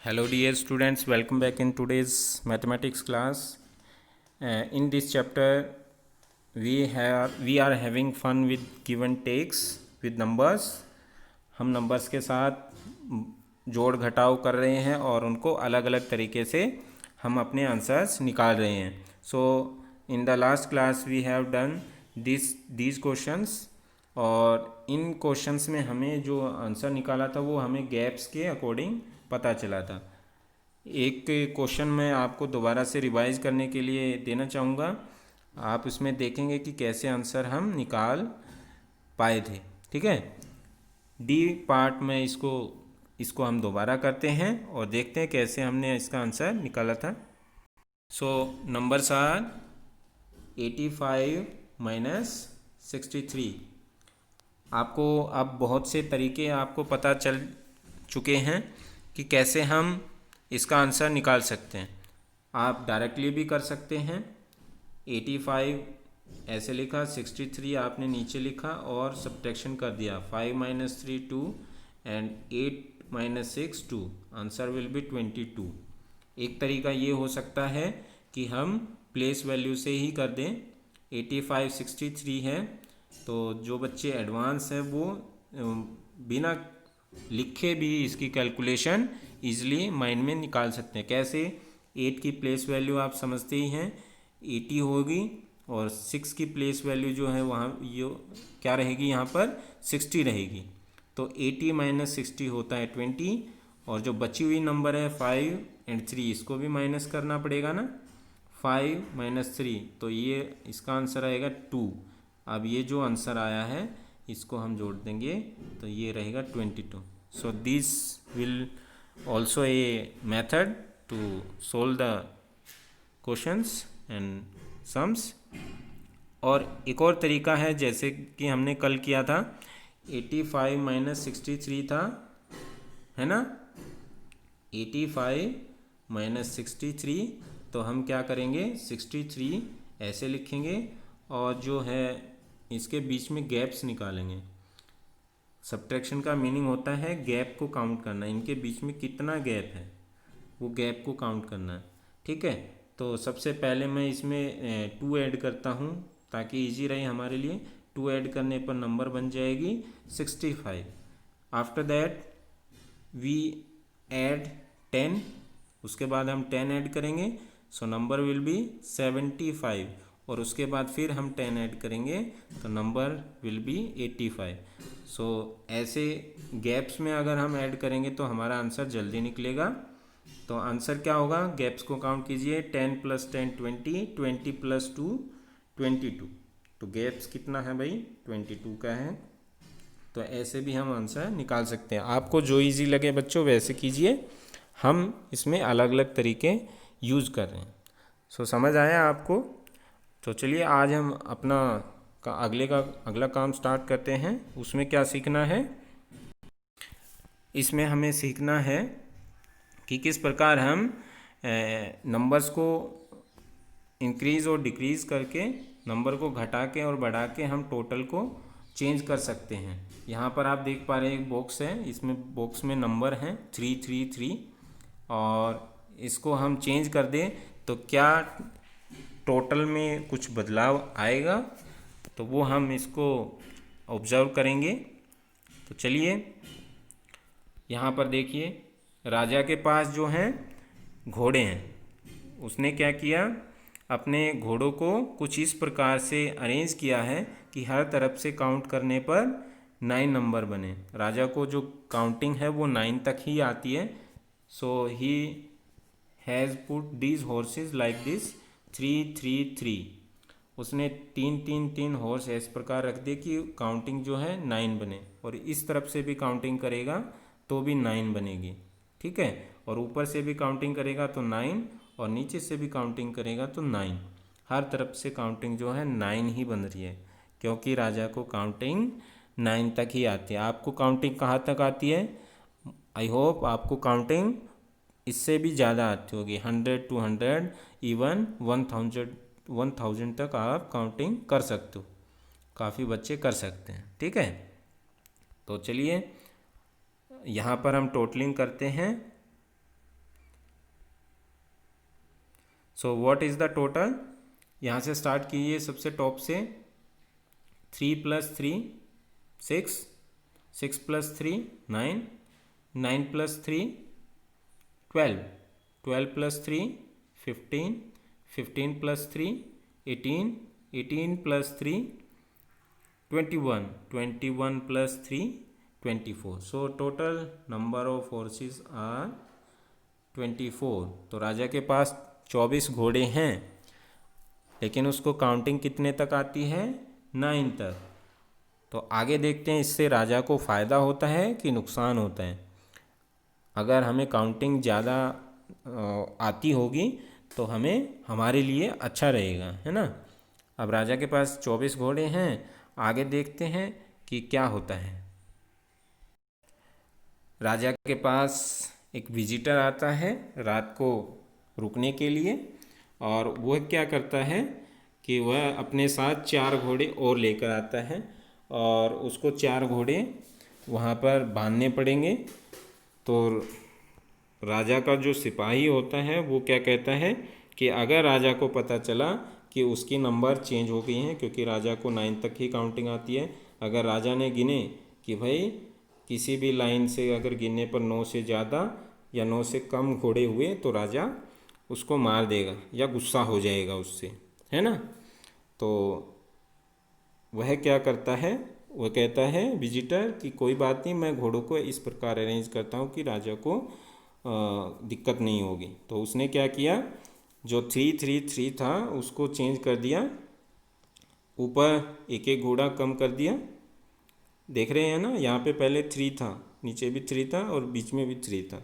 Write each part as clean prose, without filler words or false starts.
Hello dear students, welcome back in today's mathematics class. In this chapter we are having fun with give and takes with numbers. हम numbers के साथ जोड़ घटाव कर रहे हैं और उनको अलग अलग तरीके से हम अपने आंसर्स निकाल रहे हैं. So in the last class we have done these questions और इन क्वेश्चंस में हमें जो आंसर निकाला था वो हमें गैप्स के अकॉर्डिंग पता चला था. एक क्वेश्चन मैं आपको दोबारा से रिवाइज करने के लिए देना चाहूँगा. आप इसमें देखेंगे कि कैसे आंसर हम निकाल पाए थे. ठीक है, डी पार्ट में इसको हम दोबारा करते हैं और देखते हैं कैसे हमने इसका आंसर निकाला था. सो नंबर्स आर 85 माइनस 63. आपको अब बहुत से तरीके आपको पता चल चुके हैं कि कैसे हम इसका आंसर निकाल सकते हैं. आप डायरेक्टली भी कर सकते हैं. 85 ऐसे लिखा, 63 आपने नीचे लिखा और सब्ट्रैक्शन कर दिया. 5 minus 3 2 and 8 minus 6 2. Answer will be 22. एक तरीका ये हो सकता है कि हम प्लेस वैल्यू से ही कर दें. 85 63 है तो जो बच्चे एडवांस है वो बिना लिखे भी इसकी कैलकुलेशन ईजिली माइंड में निकाल सकते हैं. कैसे? 8 की प्लेस वैल्यू आप समझते ही हैं 80 होगी और 6 की प्लेस वैल्यू जो है वहाँ ये क्या रहेगी, यहाँ पर 60 रहेगी. तो 80 माइनस 60 होता है 20 और जो बची हुई नंबर है 5 एंड 3 इसको भी माइनस करना पड़ेगा ना. 5 माइनस 3 तो ये इसका आंसर आएगा 2. अब ये जो आंसर आया है इसको हम जोड़ देंगे तो ये रहेगा 22. So this will also a method to solve the questions and sums. और एक और तरीका है जैसे कि हमने कल किया था. 85 माइनस 63 था, है ना. 85 माइनस 63 तो हम क्या करेंगे, 63 ऐसे लिखेंगे और जो है इसके बीच में गैप्स निकालेंगे. सब्ट्रैक्शन का मीनिंग होता है गैप को काउंट करना. इनके बीच में कितना गैप है वो गैप को काउंट करना है. ठीक है, तो सबसे पहले मैं इसमें 2 ऐड करता हूँ ताकि इजी रहे हमारे लिए. 2 ऐड करने पर नंबर बन जाएगी 65. After that we add 10. उसके बाद हम 10 ऐड करेंगे सो नंबर विल बी 75 और उसके बाद फिर हम 10 ऐड करेंगे तो नंबर विल बी 85. सो ऐसे गैप्स में अगर हम ऐड करेंगे तो हमारा आंसर जल्दी निकलेगा. तो आंसर क्या होगा, गैप्स को काउंट कीजिए. 10 प्लस 10 20, 20 प्लस 2 22. तो गैप्स कितना है भाई, 22 का है. तो ऐसे भी हम आंसर निकाल सकते हैं. आपको जो इजी लगे बच्चों वैसे कीजिए. हम इसमें अलग अलग तरीके यूज़ कर रहे हैं. सो समझ आया आपको. तो चलिए आज हम अपना अगला काम स्टार्ट करते हैं. उसमें क्या सीखना है, इसमें हमें सीखना है कि किस प्रकार हम नंबर्स को इंक्रीज़ और डिक्रीज़ करके, नंबर को घटा के और बढ़ा के हम टोटल को चेंज कर सकते हैं. यहाँ पर आप देख पा रहे हैं एक बॉक्स है, इसमें बॉक्स में नंबर हैं 333 और इसको हम चेंज कर दें तो क्या टोटल में कुछ बदलाव आएगा, तो वो हम इसको ऑब्ज़र्व करेंगे. तो चलिए यहाँ पर देखिए, राजा के पास जो हैं घोड़े हैं. उसने क्या किया, अपने घोड़ों को कुछ इस प्रकार से अरेंज किया है कि हर तरफ से काउंट करने पर 9 नंबर बने. राजा को जो काउंटिंग है वो 9 तक ही आती है. So he has put these horses like this 333. उसने 3 हॉर्स इस प्रकार रख दिए कि काउंटिंग जो है 9 बने और इस तरफ से भी काउंटिंग करेगा तो भी 9 बनेगी. ठीक है, और ऊपर से भी काउंटिंग करेगा तो 9 और नीचे से भी काउंटिंग करेगा तो 9. हर तरफ से काउंटिंग जो है 9 ही बन रही है क्योंकि राजा को काउंटिंग 9 तक ही आती है. आपको काउंटिंग कहाँ तक आती है, आई होप आपको काउंटिंग इससे भी ज़्यादा आती होगी. 100 200 इवन 1000 तक आप काउंटिंग कर सकते हो. काफ़ी बच्चे कर सकते हैं. ठीक है, तो चलिए यहाँ पर हम टोटलिंग करते हैं. So what is the total? यहाँ से स्टार्ट कीजिए सबसे टॉप से। 3 + 3 6, 6 + 3 9, 9 + 3 12, 12 + 3 15, 15 + 3 18, 18 + 3 21, 21 + 3 24. So total number of horses are 24. तो राजा के पास 24 घोड़े हैं, लेकिन उसको काउंटिंग कितने तक आती है? 9 तक। तो आगे देखते हैं इससे राजा को फ़ायदा होता है कि नुकसान होता है। अगर हमें काउंटिंग ज़्यादा आती होगी तो हमें हमारे लिए अच्छा रहेगा, है ना। अब राजा के पास 24 घोड़े हैं, आगे देखते हैं कि क्या होता है। राजा के पास एक विजिटर आता है रात को रुकने के लिए, और वह क्या करता है कि वह अपने साथ 4 घोड़े और लेकर आता है, और उसको 4 घोड़े वहाँ पर बांधने पड़ेंगे। तो राजा का जो सिपाही होता है वो क्या कहता है कि अगर राजा को पता चला कि उसकी नंबर चेंज हो गई हैं, क्योंकि राजा को 9 तक ही काउंटिंग आती है, अगर राजा ने गिने कि भाई किसी भी लाइन से अगर गिनने पर 9 से ज़्यादा या 9 से कम घोड़े हुए तो राजा उसको मार देगा या गुस्सा हो जाएगा उससे, है ना। तो वह क्या करता है, वह कहता है विजिटर कि कोई बात नहीं, मैं घोड़ों को इस प्रकार अरेंज करता हूँ कि राजा को दिक्कत नहीं होगी। तो उसने क्या किया, जो 333 था उसको चेंज कर दिया, ऊपर एक एक घोड़ा कम कर दिया। देख रहे हैं ना, यहाँ पे पहले 3 था, नीचे भी 3 था और बीच में भी 3 था,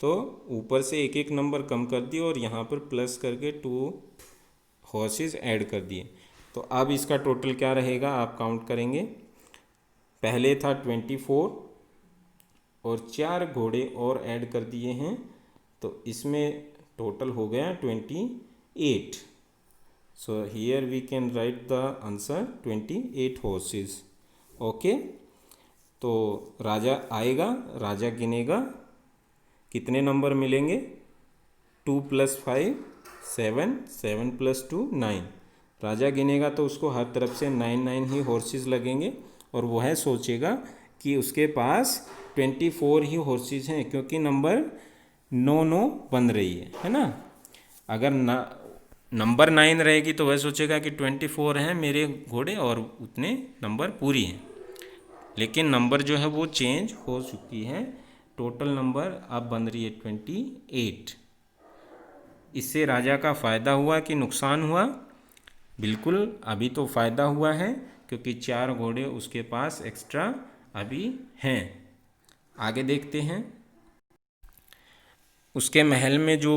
तो ऊपर से एक एक नंबर कम कर दिए और यहाँ पर प्लस करके 2 हॉर्सेस ऐड कर दिए। तो अब इसका टोटल क्या रहेगा, आप काउंट करेंगे। पहले था 24 और 4 घोड़े और ऐड कर दिए हैं, तो इसमें टोटल हो गया 28। So here we can write the answer 28 horses. Okay. तो राजा आएगा, राजा गिनेगा, कितने नंबर मिलेंगे? 2 + 5 7, 7 + 2 9। राजा गिनेगा तो उसको हर तरफ से 9 9 ही हॉर्सेस लगेंगे, और वह सोचेगा कि उसके पास 24 ही हॉर्सेस हैं, क्योंकि नंबर 9 9 बन रही है ना। अगर नंबर 9 रहेगी तो वह सोचेगा कि 24 हैं मेरे घोड़े और उतने नंबर पूरी हैं, लेकिन नंबर जो है वो चेंज हो चुकी है। टोटल नंबर अब बन रही है 28। इससे राजा का फ़ायदा हुआ कि नुकसान हुआ? बिल्कुल, अभी तो फ़ायदा हुआ है, क्योंकि 4 घोड़े उसके पास एक्स्ट्रा अभी हैं। आगे देखते हैं। उसके महल में जो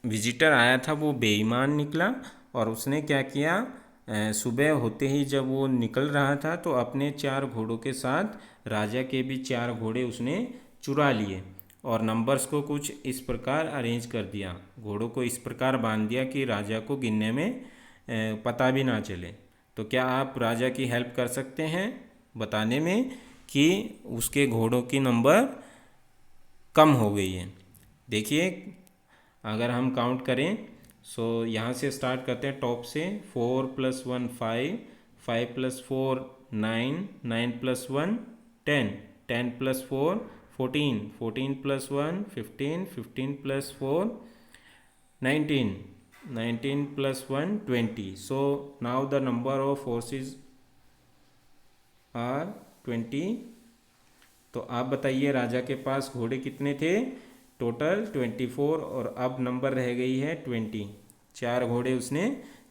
विजिटर आया था वो बेईमान निकला, और उसने क्या किया, सुबह होते ही जब वो निकल रहा था तो अपने 4 घोड़ों के साथ राजा के भी 4 घोड़े उसने चुरा लिए, और नंबर्स को कुछ इस प्रकार अरेंज कर दिया, घोड़ों को इस प्रकार बांध दिया कि राजा को गिनने में पता भी ना चले। तो क्या आप राजा की हेल्प कर सकते हैं बताने में कि उसके घोड़ों की नंबर कम हो गई है? देखिए, अगर हम काउंट करें, सो यहाँ से स्टार्ट करते हैं टॉप से। 4 + 1 5, 5 + 4 9, 9 + 1 10, 10 + 4 14, 14 + 1 15, 15 + 4 19, 19 + 1 20. So now the number of horses are 20. तो आप बताइए राजा के पास घोड़े कितने थे? टोटल 24, और अब नंबर रह गई है 20। 4 घोड़े उसने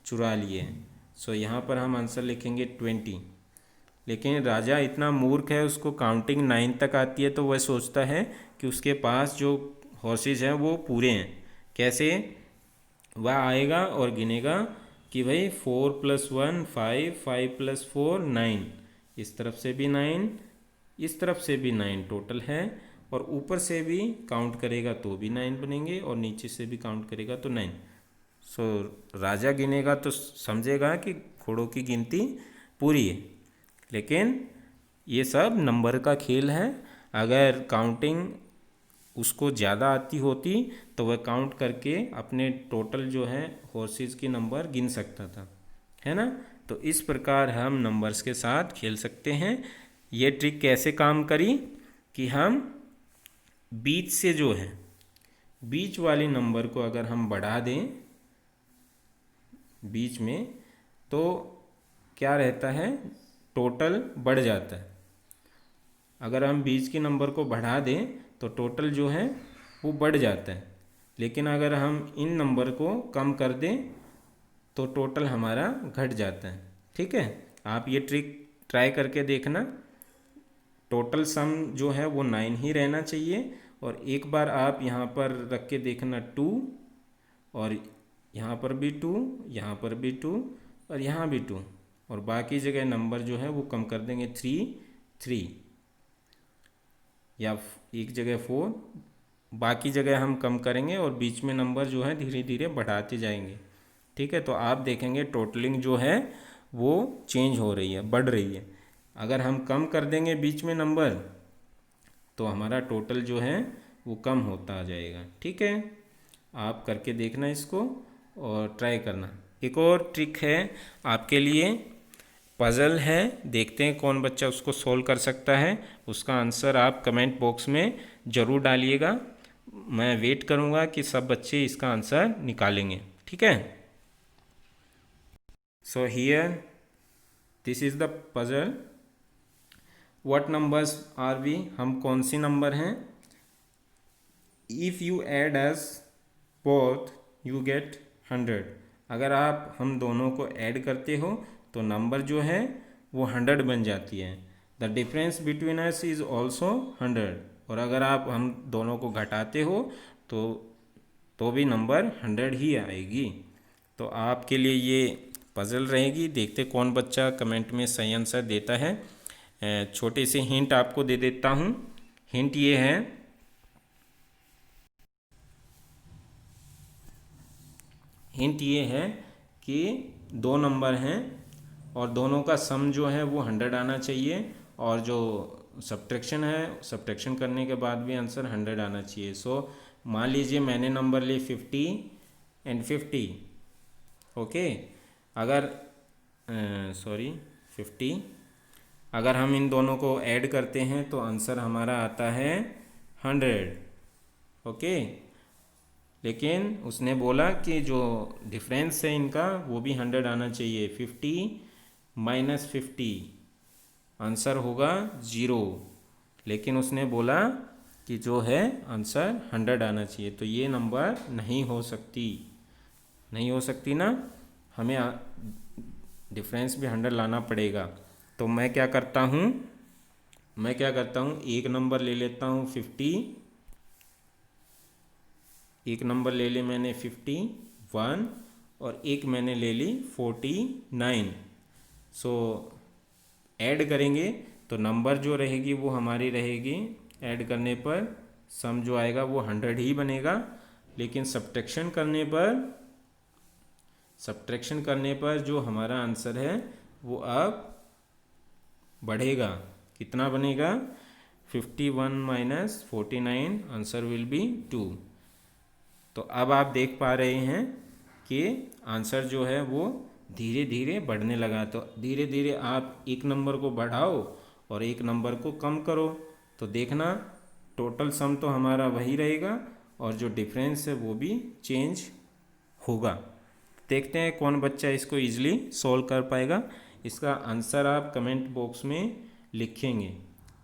चुरा लिए। सो यहाँ पर हम आंसर लिखेंगे 20। लेकिन राजा इतना मूर्ख है, उसको काउंटिंग 9 तक आती है, तो वह सोचता है कि उसके पास जो हॉर्सेस हैं वो पूरे हैं। कैसे? वह आएगा और गिनेगा कि भाई 4 + 1 5, 5 + 4 9, इस तरफ से भी 9, इस तरफ से भी 9 टोटल है, और ऊपर से भी काउंट करेगा तो भी 9 बनेंगे, और नीचे से भी काउंट करेगा तो 9। सो राजा गिनेगा तो समझेगा कि घोड़ों की गिनती पूरी है, लेकिन ये सब नंबर का खेल है। अगर काउंटिंग उसको ज़्यादा आती होती तो वह काउंट करके अपने टोटल जो है हॉर्सेस की नंबर गिन सकता था, है ना। तो इस प्रकार हम नंबर्स के साथ खेल सकते हैं। ये ट्रिक कैसे काम करी कि हम बीच से जो है बीच वाली नंबर को अगर हम बढ़ा दें बीच में, तो क्या रहता है, टोटल बढ़ जाता है। अगर हम बीच के नंबर को बढ़ा दें तो टोटल जो है वो बढ़ जाता है, लेकिन अगर हम इन नंबर को कम कर दें तो टोटल हमारा घट जाता है। ठीक है, आप ये ट्रिक ट्राई करके देखना। टोटल सम जो है वो 9 ही रहना चाहिए, और एक बार आप यहाँ पर रख के देखना 2, और यहाँ पर भी 2, यहाँ पर भी 2, और यहाँ भी 2, और बाकी जगह नंबर जो है वो कम कर देंगे 3 या एक जगह 4, बाकी जगह हम कम करेंगे और बीच में नंबर जो है धीरे धीरे बढ़ाते जाएंगे। ठीक है, तो आप देखेंगे टोटलिंग जो है वो चेंज हो रही है, बढ़ रही है। अगर हम कम कर देंगे बीच में नंबर तो हमारा टोटल जो है वो कम होता आ जाएगा। ठीक है, आप करके देखना इसको और ट्राई करना। एक और ट्रिक है आपके लिए, पज़ल है, देखते हैं कौन बच्चा उसको सोल्व कर सकता है। उसका आंसर आप कमेंट बॉक्स में ज़रूर डालिएगा, मैं वेट करूँगा कि सब बच्चे इसका आंसर निकालेंगे। ठीक है, so here this is the puzzle. What numbers are we, हम कौन सी नंबर हैं। If you add us both you get 100। अगर आप हम दोनों को ऐड करते हो तो नंबर जो है वो 100 बन जाती है। The difference between us is also 100। और अगर आप हम दोनों को घटाते हो तो भी नंबर 100 ही आएगी। तो आपके लिए ये पज़ल रहेगी। देखते कौन बच्चा कमेंट में सही आंसर देता है। छोटे से हिंट आपको दे देता हूँ। हिंट ये है, कि दो नंबर हैं और दोनों का सम जो है वो 100 आना चाहिए, और जो सब्ट्रैक्शन है, सब्ट्रैक्शन करने के बाद भी आंसर 100 आना चाहिए। सो मान लीजिए मैंने नंबर लिए 50 एंड 50। ओके, अगर 50, अगर हम इन दोनों को ऐड करते हैं तो आंसर हमारा आता है 100। ओके, लेकिन उसने बोला कि जो डिफरेंस है इनका वो भी 100 आना चाहिए। 50 - 50 आंसर होगा 0, लेकिन उसने बोला कि जो है आंसर 100 आना चाहिए। तो ये नंबर नहीं हो सकती ना, हमें डिफरेंस भी 100 लाना पड़ेगा। तो मैं क्या करता हूँ, एक नंबर ले लेता हूँ 50, एक नंबर ले ली मैंने 51, और एक मैंने ले ली 49। सो ऐड करेंगे तो नंबर जो रहेगी वो हमारी रहेगी, ऐड करने पर सम जो आएगा वो 100 ही बनेगा। लेकिन सब्ट्रैक्शन करने पर जो हमारा आंसर है वो अब बढ़ेगा। कितना बनेगा, 51 - 49, आंसर विल बी 2। तो अब आप देख पा रहे हैं कि आंसर जो है वो धीरे धीरे बढ़ने लगा। तो धीरे धीरे आप एक नंबर को बढ़ाओ और एक नंबर को कम करो, तो देखना टोटल सम तो हमारा वही रहेगा और जो डिफरेंस है वो भी चेंज होगा। देखते हैं कौन बच्चा इसको ईजिली सॉल्व कर पाएगा। इसका आंसर आप कमेंट बॉक्स में लिखेंगे।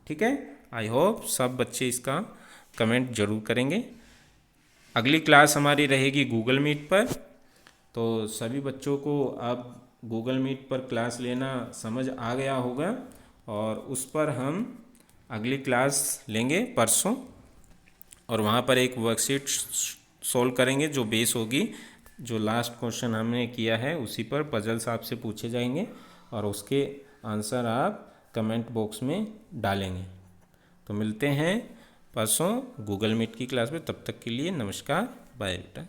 ठीक है, आई होप सब बच्चे इसका कमेंट ज़रूर करेंगे। अगली क्लास हमारी रहेगी गूगल मीट पर, तो सभी बच्चों को अब गूगल मीट पर क्लास लेना समझ आ गया होगा, और उस पर हम अगली क्लास लेंगे परसों, और वहाँ पर एक वर्कशीट सॉल्व करेंगे जो बेस होगी, जो लास्ट क्वेश्चन हमने किया है उसी पर पजल्स आपसे पूछे जाएंगे और उसके आंसर आप कमेंट बॉक्स में डालेंगे। तो मिलते हैं परसों गूगल मीट की क्लास में, तब तक के लिए नमस्कार, बाय बेटा।